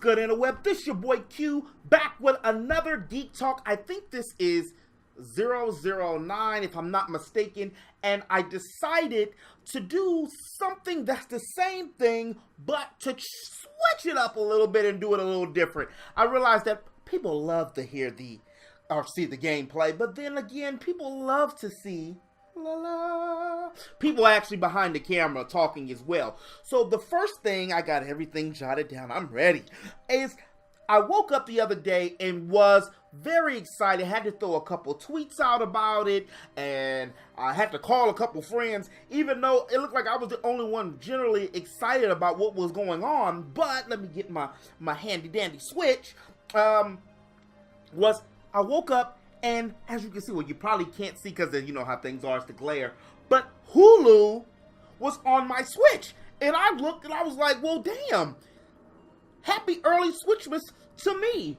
good interweb? This your boy Q, back with another Geek Talk. I think this is 009 if I'm not mistaken, and I decided to do something that's the same thing, but to switch it up a little bit and do it a little different. I realized that people love to hear or see the gameplay, but then again, people love to see people actually behind the camera talking as well. So the first thing, I got everything jotted down, I'm ready, is I woke up the other day and was very excited. Had to throw a couple tweets out about it, and I had to call a couple friends, even though it looked like I was the only one generally excited about what was going on. But let me get my handy dandy switch. I woke up, and as you can see, well, you probably can't see because you know how things are, it's the glare, but Hulu was on my Switch, and I looked and I was like, well, damn, happy early Switchmas to me,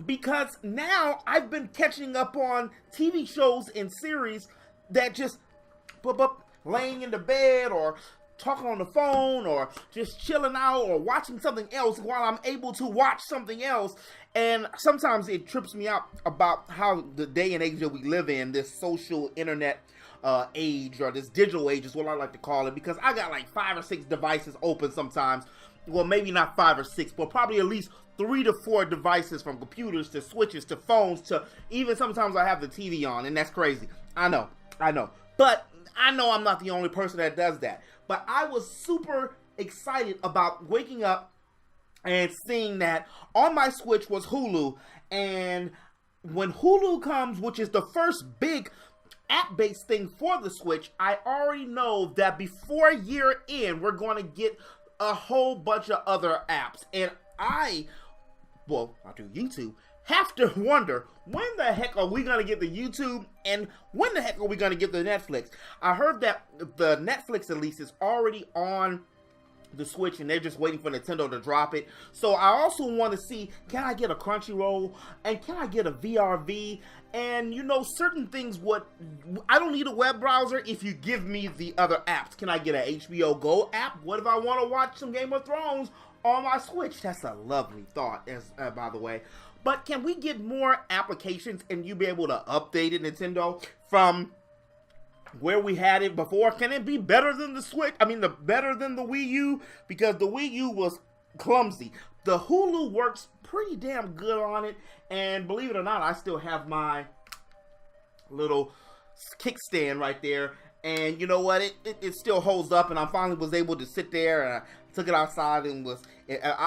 because now I've been catching up on TV shows and series that just laying in the bed or talking on the phone or just chilling out or watching something else while I'm able to watch something else. And sometimes it trips me out about how the day and age that we live in, this social internet age, or this digital age is what I like to call it, because I got like 5 or 6 devices open sometimes. Well, maybe not 5 or 6, but probably at least 3 to 4 devices, from computers to switches to phones to even sometimes I have the TV on, and that's crazy. I know. But I know I'm not the only person that does that. But I was super excited about waking up and seeing that on my Switch was Hulu. And when Hulu comes, which is the first big app-based thing for the Switch, I already know that before year end, we're going to get a whole bunch of other apps. And I do YouTube, have to wonder, when the heck are we going to get the YouTube, and when the heck are we going to get the Netflix? I heard that the Netflix release is already on the Switch, and they're just waiting for Nintendo to drop it. So I also want to see, can I get a Crunchyroll, and can I get a VRV? And you know, certain things, I don't need a web browser if you give me the other apps. Can I get an HBO Go app? What if I want to watch some Game of Thrones on my Switch? That's a lovely thought, by the way. But can we get more applications and you be able to update it, Nintendo, from where we had it before? Can it be better than the Switch? I mean, better than the Wii U? Because the Wii U was clumsy. The Hulu works pretty damn good on it, and believe it or not, I still have my little kickstand right there, and you know what, it still holds up, and I finally was able to sit there, and I took it outside, and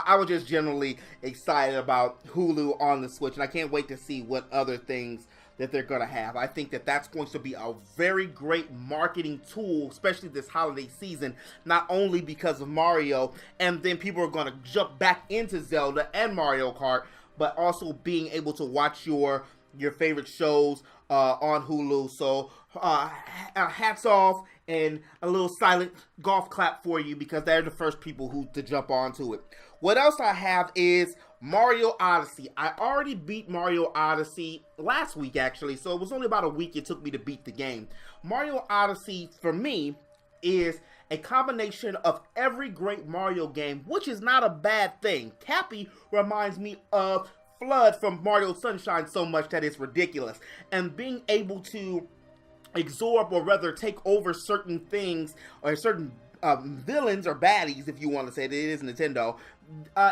I was just generally excited about Hulu on the Switch, and I can't wait to see what other things that they're going to have. I think that that's going to be a very great marketing tool, especially this holiday season, not only because of Mario, and then people are going to jump back into Zelda and Mario Kart, but also being able to watch your favorite shows on Hulu. So hats off and a little silent golf clap for you, because they're the first people to jump onto it. What else I have is Mario Odyssey. I already beat Mario Odyssey last week, actually, so it was only about a week it took me to beat the game. Mario Odyssey, for me, is a combination of every great Mario game, which is not a bad thing. Cappy reminds me of Flood from Mario Sunshine so much that it's ridiculous. And being able to absorb, or rather take over certain things, or certain villains or baddies, if you want to say it is Nintendo,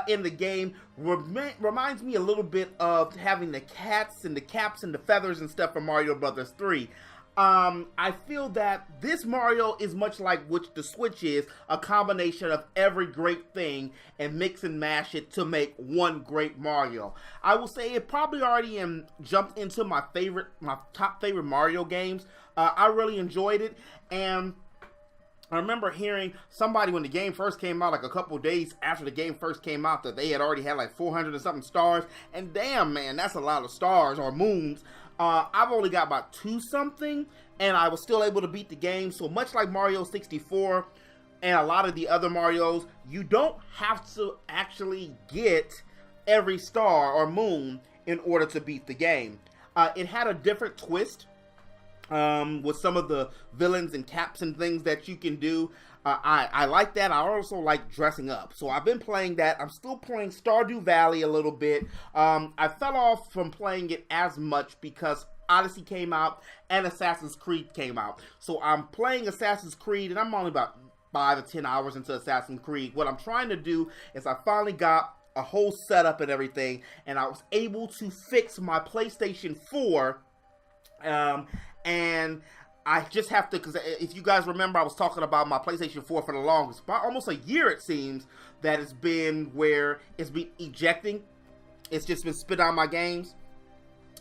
in the game, reminds me a little bit of having the cats and the caps and the feathers and stuff from Mario Brothers 3. I feel that this Mario is much like which the Switch is, a combination of every great thing, and mix and mash it to make one great Mario. I will say it probably already jumped into my top favorite Mario games. I really enjoyed it, and I remember hearing somebody when the game first came out, like a couple days after the game first came out, that they had already had like 400 and something stars, and damn, man, that's a lot of stars or moons. I've only got about 2 something, and I was still able to beat the game. So much like Mario 64 and a lot of the other Marios, you don't have to actually get every star or moon in order to beat the game. It had a different twist with some of the villains and caps and things that you can do. I like that. I also like dressing up. So I've been playing that. I'm still playing Stardew Valley a little bit. I fell off from playing it as much because Odyssey came out and Assassin's Creed came out. So I'm playing Assassin's Creed and I'm only about 5 or 10 hours into Assassin's Creed. What I'm trying to do is I finally got a whole setup and everything, and I was able to fix my PlayStation 4, and I just have to, because if you guys remember, I was talking about my PlayStation 4 for the longest, about almost a year it seems, that it's been where it's been ejecting. It's just been spit out my games.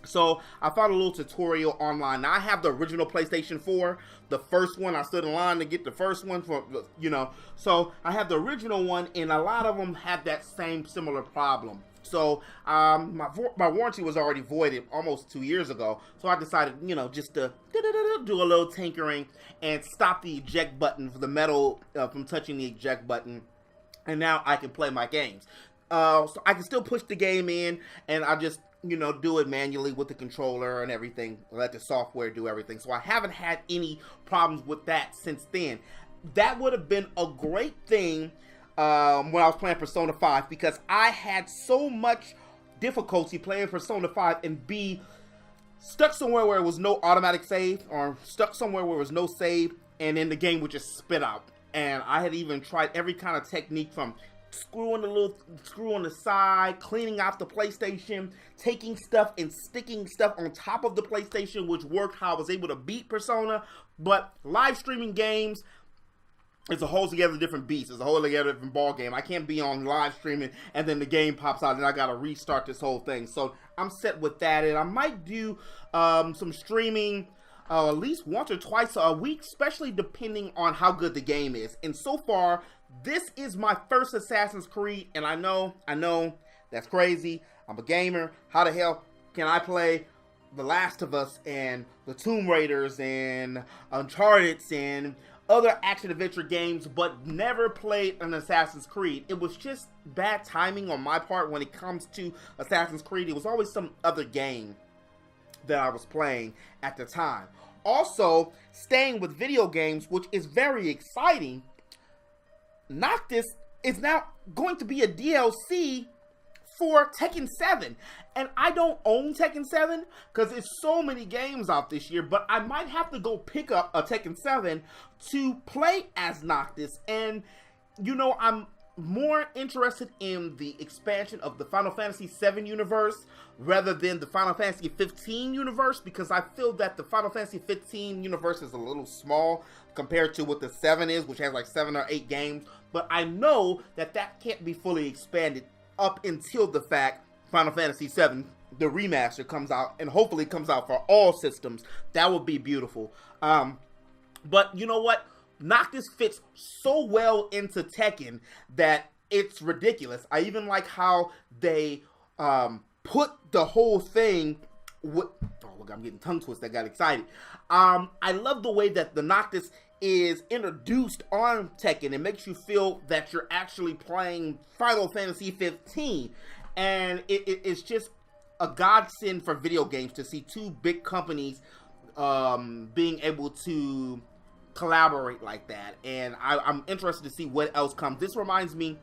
So I found a little tutorial online. Now I have the original PlayStation 4, the first one. I stood in line to get the first one for, you know. So I have the original one, and a lot of them have that same similar problem. So my warranty was already voided almost 2 years ago. So I decided, you know, just to do a little tinkering and stop the eject button for the metal from touching the eject button. And now I can play my games. So I can still push the game in, and I just, you know, do it manually with the controller and everything. Let the software do everything. So I haven't had any problems with that since then. That would have been a great thing when I was playing Persona 5, because I had so much difficulty playing Persona 5 and be stuck somewhere where it was no automatic save, or stuck somewhere where there was no save, and then the game would just spit out. And I had even tried every kind of technique, from screwing the little screw on the side, cleaning out the PlayStation, taking stuff and sticking stuff on top of the PlayStation, which worked how I was able to beat Persona. But live streaming games, it's a whole together different beast. It's a whole together different ball game. I can't be on live streaming and then the game pops out and I gotta restart this whole thing. So I'm set with that, and I might do some streaming at least once or twice a week, especially depending on how good the game is. And so far, this is my first Assassin's Creed, and I know, that's crazy. I'm a gamer. How the hell can I play The Last of Us and the Tomb Raiders and Uncharted and other action-adventure games, but never played an Assassin's Creed? It was just bad timing on my part when it comes to Assassin's Creed. It was always some other game that I was playing at the time. Also, staying with video games, which is very exciting, Noctis is now going to be a DLC for Tekken 7. And I don't own Tekken 7 because there's so many games out this year, but I might have to go pick up a Tekken 7 to play as Noctis. And, you know, I'm more interested in the expansion of the Final Fantasy VII universe rather than the Final Fantasy 15 universe, because I feel that the Final Fantasy 15 universe is a little small compared to what the 7 is, which has like 7 or 8 games. But I know that that can't be fully expanded up until the fact Final Fantasy VII, the remaster, comes out, and hopefully comes out for all systems. That would be beautiful. But you know what? Noctis fits so well into Tekken that it's ridiculous. I even like how they put the whole thing with... Oh, look, I'm getting tongue twisted. I got excited. I love the way that the Noctis is introduced on Tekken. It makes you feel that you're actually playing Final Fantasy 15. And it's just a godsend for video games to see two big companies being able to collaborate like that. And I'm interested to see what else comes. This reminds me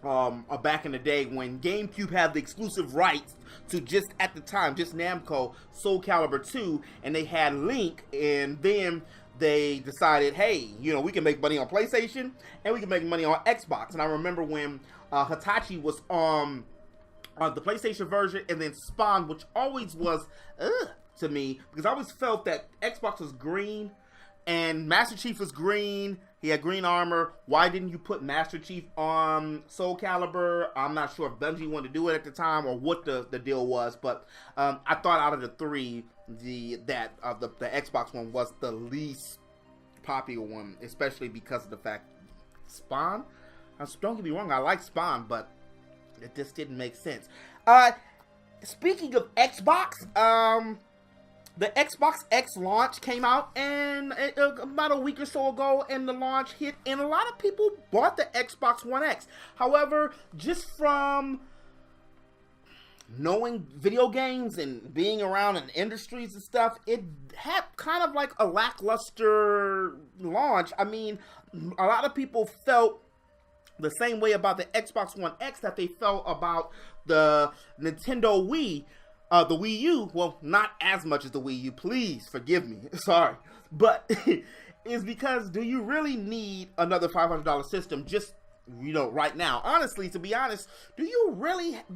of back in the day when GameCube had the exclusive rights to, just at the time, just Namco, Soul Calibur 2, and they had Link, and then they decided, hey, you know, we can make money on PlayStation and we can make money on Xbox. And I remember when Hitachi was on the PlayStation version, and then Spawn, which always was to me, because I always felt that Xbox was green and Master Chief was green. He had green armor. Why didn't you put Master Chief on Soul Calibur? I'm not sure if Bungie wanted to do it at the time or what the deal was, but I thought out of the three, the Xbox one was the least popular one, especially because of the fact Spawn. Don't get me wrong, I like Spawn, but it just didn't make sense. Speaking of Xbox, the Xbox X launch came out, and about a week or so ago, and the launch hit, and a lot of people bought the Xbox One X. However, just from knowing video games and being around in industries and stuff, it had kind of like a lackluster launch. I mean, a lot of people felt the same way about the Xbox One X that they felt about the Nintendo Wii, the Wii U. Well, not as much as the Wii U, please forgive me, sorry. But is because, do you really need another $500 system just, right now? Honestly, to be honest, do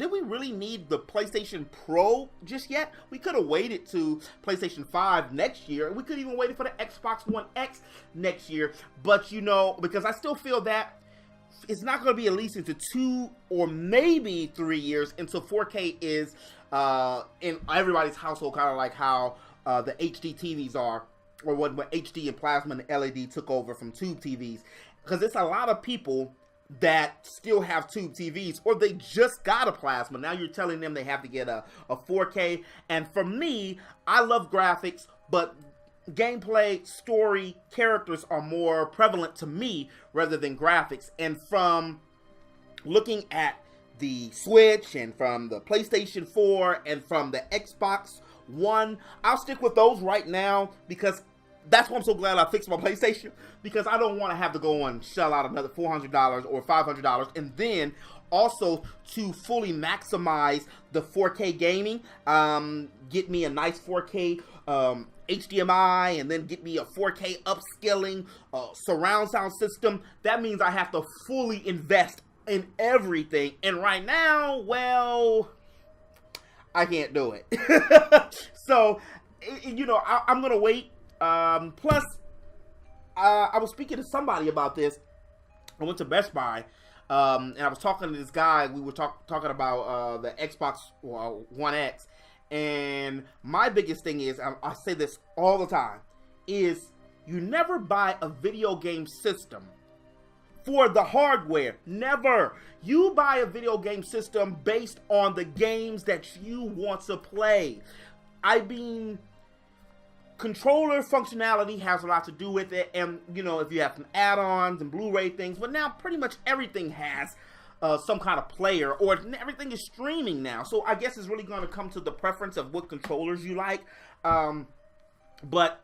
we really need the PlayStation Pro just yet? We could have waited to PlayStation 5 next year. We could even waited for the Xbox One X next year. But, because I still feel that it's not going to be at least into 2 or maybe 3 years until 4K is in everybody's household, kind of like how the HD TVs are, or when HD and plasma and LED took over from tube TVs. Because it's a lot of people that still have tube TVs, or they just got a plasma. Now you're telling them they have to get a 4K. And for me, I love graphics, but gameplay, story, characters are more prevalent to me rather than graphics. And from looking at the Switch and from the PlayStation 4 and from the Xbox One, I'll stick with those right now, because that's why I'm so glad I fixed my PlayStation, because I don't want to have to go and shell out another $400 or $500, and then also to fully maximize the 4K gaming, get me a nice 4K HDMI, and then get me a 4K upscaling surround sound system. That means I have to fully invest in everything, and right now, well, I can't do it. So, I'm gonna wait. Plus, I was speaking to somebody about this. I went to Best Buy, and I was talking to this guy. We were talking about the Xbox One X, and my biggest thing is, I say this all the time, is you never buy a video game system for the hardware. Never. You buy a video game system based on the games that you want to play. I mean, controller functionality has a lot to do with it, and if you have some add-ons and Blu-ray things, but now pretty much everything has some kind of player, or everything is streaming now. So I guess it's really going to come to the preference of what controllers you like. But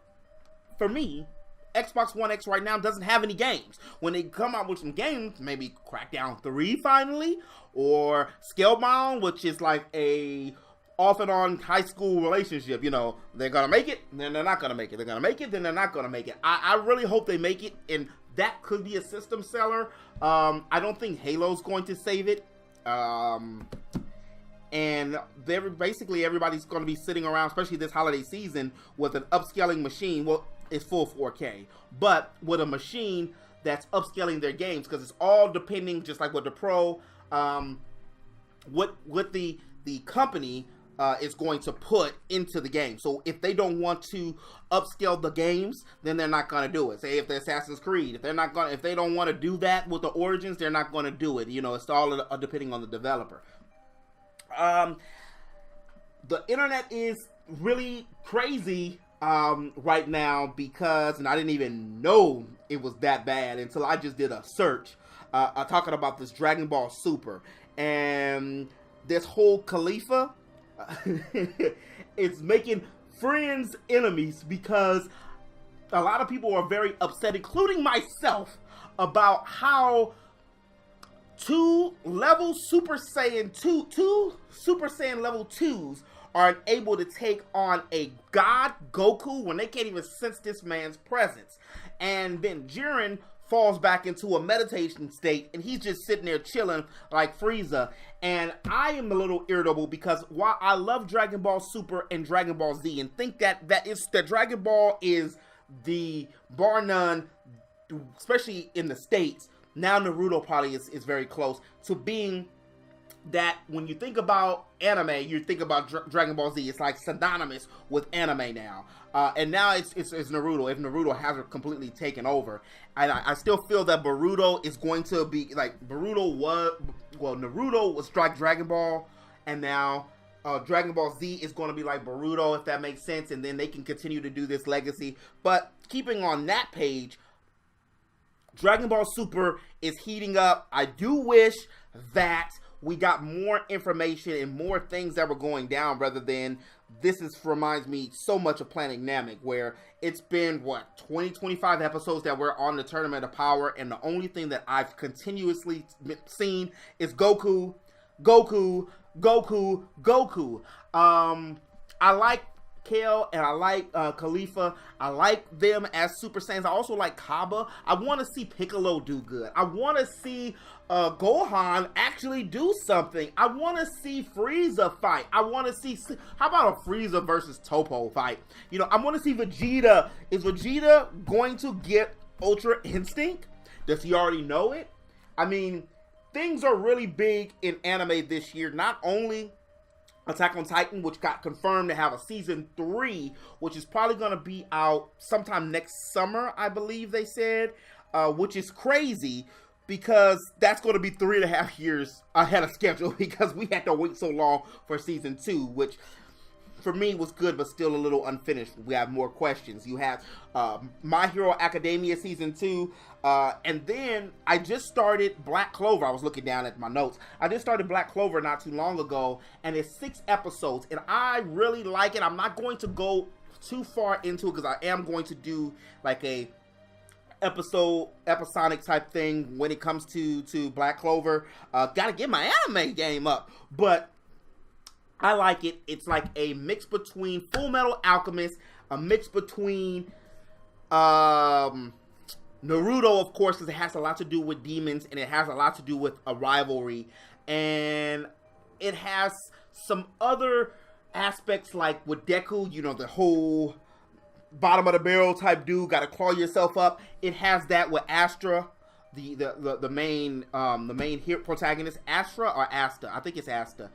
for me, Xbox One X right now doesn't have any games. When they come out with some games, maybe Crackdown 3 finally, or Scalebound, which is like a off and on high school relationship. They're gonna make it, then they're not gonna make it. They're gonna make it, then they're not gonna make it. I really hope they make it, and that could be a system seller. I don't think Halo's going to save it. And basically everybody's going to be sitting around, especially this holiday season, with an upscaling machine. Well, it's full 4K, but with a machine that's upscaling their games, because it's all depending, just like with the Pro, what the company is going to put into the game. So if they don't want to upscale the games, then they're not going to do it. Say if the Assassin's Creed, if they don't want to do that with the Origins, they're not going to do it. It's all depending on the developer. The internet is really crazy right now, because, and I didn't even know it was that bad until I just did a search talking about this Dragon Ball Super, and this whole Khalifa it's making friends enemies, because a lot of people are very upset, including myself, about how two Super Saiyan level 2s are able to take on a God Goku when they can't even sense this man's presence. And then Jiren falls back into a meditation state, and he's just sitting there chilling like Frieza. And I am a little irritable, because while I love Dragon Ball Super and Dragon Ball Z, and think that Dragon Ball is the bar none, especially in the States, now Naruto probably is very close to being that. When you think about anime, you think about Dragon Ball Z. It's like synonymous with anime now. And now it's Naruto, if Naruto hasn't completely taken over. And I still feel that Naruto is going to be like, Naruto was like Dragon Ball, and now Dragon Ball Z is going to be like Boruto, if that makes sense, and then they can continue to do this legacy. But keeping on that page, Dragon Ball Super is heating up. I do wish that we got more information and more things that were going down rather than reminds me so much of Planet Namek, where it's been 25 episodes that we're on the Tournament of Power, and the only thing that I've continuously seen is Goku. I like Kale and I like Khalifa. I like them as Super Saiyans. I also like Kaba. I want to see Piccolo do good. I want to see Gohan actually do something. I want to see Frieza fight. I want to see, how about a Frieza versus Topo fight? You know, I want to see Vegeta. Is Vegeta going to get Ultra Instinct? Does he already know it? I mean, things are really big in anime this year. Not only Attack on Titan, which got confirmed to have a season 3, which is probably going to be out sometime next summer, I believe they said, which is crazy because that's going to be 3.5 years ahead of schedule because we had to wait so long for season 2, which for me was good but still a little unfinished. We have more questions. You have My Hero Academia season 2, and then I just started Black Clover. I was looking down at my notes. I just started Black Clover not too long ago, and it's 6 episodes, and I really like it. I'm not going to go too far into it because I am going to do like a episodic type thing when it comes to Black Clover. Gotta get my anime game up, but I like it. It's like a mix between Full Metal Alchemist, a mix between Naruto, of course, because it has a lot to do with demons and it has a lot to do with a rivalry, and it has some other aspects like with Deku, you know, the whole bottom of the barrel type dude, gotta claw yourself up. It has that with Astra, the main protagonist. Astra or Asta? I think it's Asta.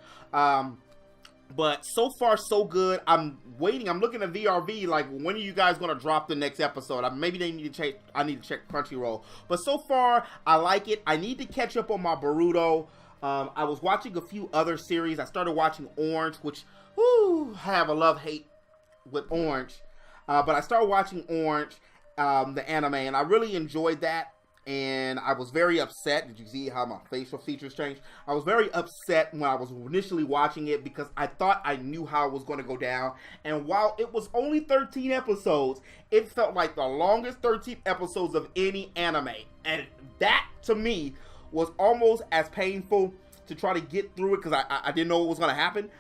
But so far, so good. I'm waiting. I'm looking at VRV. Like, when are you guys going to drop the next episode? Maybe they need to check. I need to check Crunchyroll. But so far, I like it. I need to catch up on my Boruto. I was watching a few other series. I started watching Orange, which, I have a love-hate with Orange. But I started watching Orange, the anime, and I really enjoyed that. And I was very upset. Did you see how my facial features changed? I was very upset when I was initially watching it because I thought I knew how it was going to go down. And while it was only 13 episodes, it felt like the longest 13 episodes of any anime. And that, to me, was almost as painful to try to get through it because I didn't know what was going to happen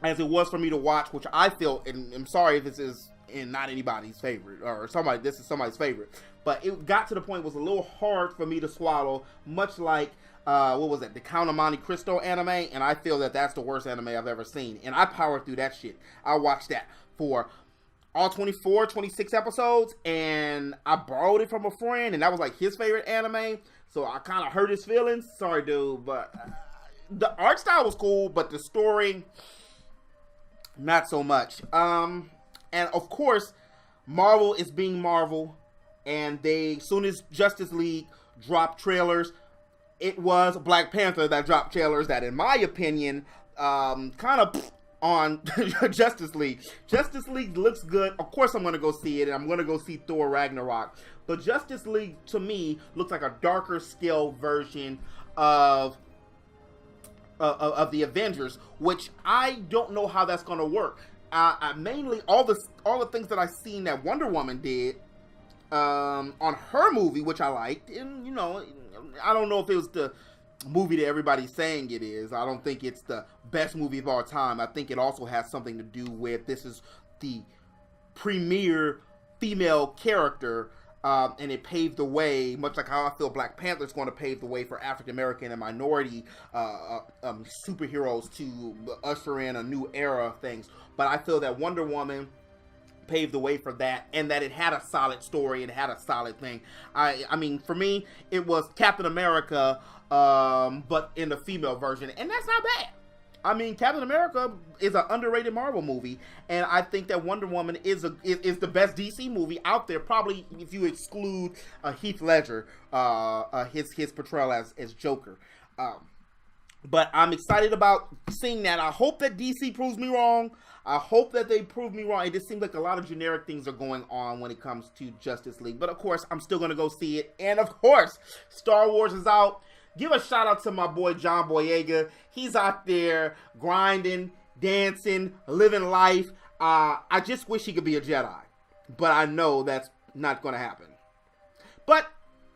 as it was for me to watch, which I feel, and I'm sorry if this is not anybody's favorite, or this is somebody's favorite, but it got to the point it was a little hard for me to swallow, much like what was it, the Count of Monte Cristo anime, and I feel that that's the worst anime I've ever seen, and I powered through that shit. I watched that for all 24, 26 episodes, and I borrowed it from a friend, and that was like his favorite anime, so I kind of hurt his feelings. Sorry, dude, but the art style was cool, but the story, not so much. And of course, Marvel is being Marvel, and soon as Justice League dropped trailers, it was Black Panther that dropped trailers that, in my opinion, kind of on Justice League. Justice League looks good. Of course, I'm going to go see it, and I'm going to go see Thor Ragnarok. But Justice League, to me, looks like a darker scale version of the Avengers, which I don't know how that's going to work. Mainly all the things that I seen that Wonder Woman did on her movie, which I liked, and you know, I don't know if it was the movie that everybody's saying it is. I don't think it's the best movie of all time. I think it also has something to do with this is the premier female character, and it paved the way, much like how I feel Black Panther is going to pave the way for African American and minority superheroes to usher in a new era of things. But I feel that Wonder Woman paved the way for that, and that it had a solid story and had a solid thing. I mean, for me, it was Captain America, but in the female version, and that's not bad. I mean, Captain America is an underrated Marvel movie, and I think that Wonder Woman is the best DC movie out there, probably if you exclude Heath Ledger, his portrayal as Joker. But I'm excited about seeing that. I hope that DC proves me wrong. I hope that they prove me wrong. It just seems like a lot of generic things are going on when it comes to Justice League. But of course, I'm still going to go see it. And of course, Star Wars is out. give a shout out to my boy John Boyega. He's out there grinding, dancing, living life. I just wish he could be a Jedi, but I know that's not going to happen. But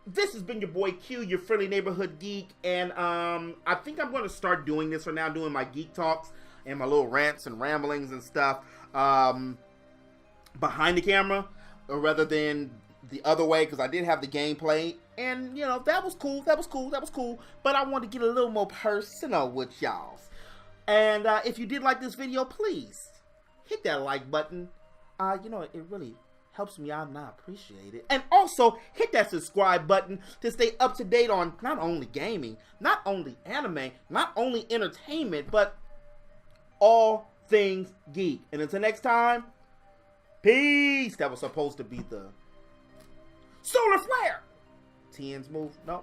this has been your boy Q, your friendly neighborhood geek, and I think I'm going to start doing this for now, doing my geek talks and my little rants and ramblings and stuff behind the camera rather than the other way, because I did have the gameplay, and you know, that was cool, but I want to get a little more personal with y'all. And if you did like this video, please hit that like button. You know, it really helps me out and I appreciate it. And also hit that subscribe button to stay up to date on not only gaming, not only anime, not only entertainment, but all things geek. And until next time, peace. That was supposed to be the solar flare. TN's move. No?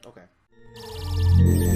Okay.